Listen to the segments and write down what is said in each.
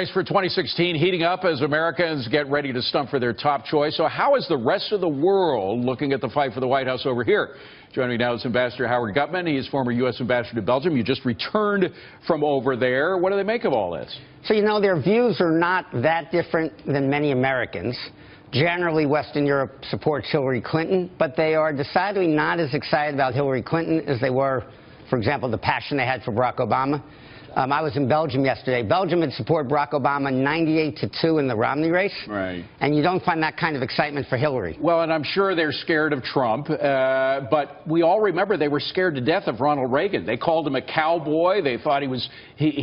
race for 2016 heating up as Americans get ready to stump for their top choice. So how is the rest of the world looking at the fight for the White House over here? Joining me now is Ambassador Howard Gutman. He is former U.S. Ambassador to Belgium. You just returned from over there. What do they make of all this? So, you know, their views are not that different than many Americans. Generally, Western Europe supports Hillary Clinton, but they are decidedly not as excited about Hillary Clinton as they were, for example, the passion they had for Barack Obama. I was in Belgium yesterday. Belgium had supported Barack Obama 98-2 in the Romney race. Right. And you don't find that kind of excitement for Hillary. Well, and I'm sure they're scared of Trump, but we all remember they were scared to death of Ronald Reagan. They called him a cowboy. They thought he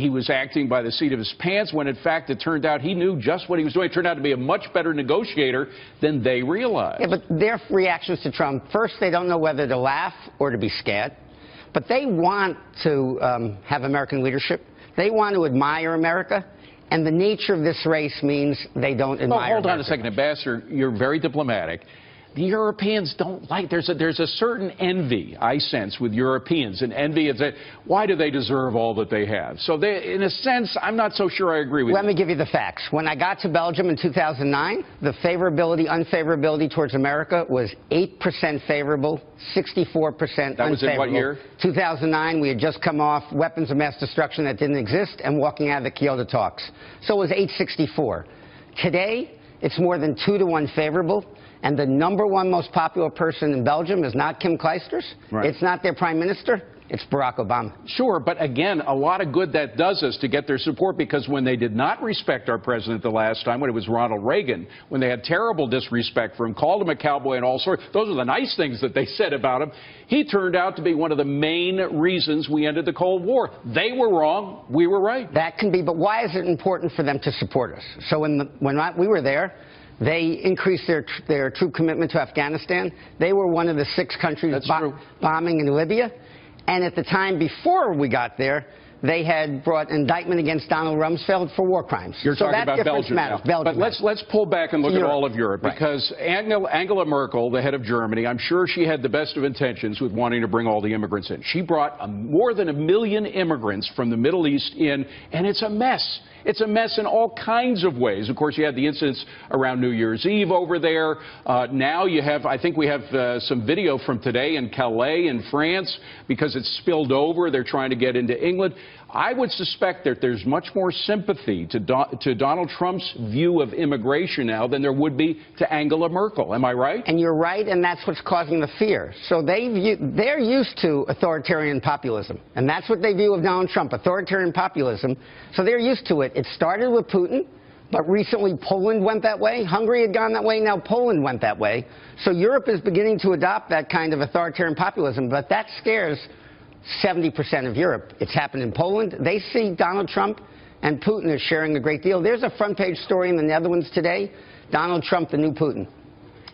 was acting by the seat of his pants, when in fact it turned out he knew just what he was doing. It turned out to be a much better negotiator than they realized. Yeah, but their reactions to Trump, first, they don't know whether to laugh or to be scared. But they want to have American leadership. They want to admire America. And the nature of this race means they don't admire Hold on America. a second, Ambassador. You're very diplomatic. The Europeans don't like, there's a certain envy, I sense, with Europeans. And envy is that, why do they deserve all that they have? So they, in a sense, I'm not so sure I agree with you. Let me give you the facts. When I got to Belgium in 2009, the favorability, unfavorability towards America was 8% favorable, 64% unfavorable. That was in what year? 2009, we had just come off weapons of mass destruction that didn't exist and walking out of the Kyoto talks. So it was 864. Today, it's more than 2-to-1 favorable. And the #1 most popular person in Belgium is not Kim Clijsters. Right. It's not their prime minister. It's Barack Obama. Sure, but again, a lot of good that does us to get their support, because when they did not respect our president the last time, when it was Ronald Reagan, when they had terrible disrespect for him, called him a cowboy and all sorts, those are the nice things that they said about him. He turned out to be one of the main reasons we ended the Cold War. They were wrong. We were right. That can be, but why is it important for them to support us? So when we were there, they increased their troop commitment to Afghanistan. They were one of the 6 countries bombing in Libya. And at the time before we got there, they had brought indictment against Donald Rumsfeld for war crimes. You're talking about Belgium now. But let's pull back and look at all of Europe, because Angela Merkel, the head of Germany, I'm sure she had the best of intentions with wanting to bring all the immigrants in. She brought more than 1 million immigrants from the Middle East in, and it's a mess. It's a mess in all kinds of ways. Of course, you had the incidents around New Year's Eve over there. Now you have, I think we have some video from today in Calais in France, because it's spilled over. They're trying to get into England. I would suspect that there's much more sympathy to Donald Trump's view of immigration now than there would be to Angela Merkel. Am I right? And you're right, and that's what's causing the fear. So they're used to authoritarian populism, and that's what they view of Donald Trump, authoritarian populism. So they're used to it. It started with Putin, but recently Poland went that way. Hungary had gone that way. Now Poland went that way. So Europe is beginning to adopt that kind of authoritarian populism, but that scares 70% of Europe. It's happened in Poland. They see Donald Trump and Putin as sharing a great deal. There's a front-page story in the Netherlands today, Donald Trump, the new Putin.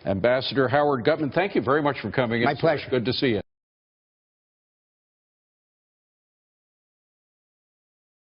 Ambassador Howard Gutman, thank you very much for coming in. My pleasure. Good to see you.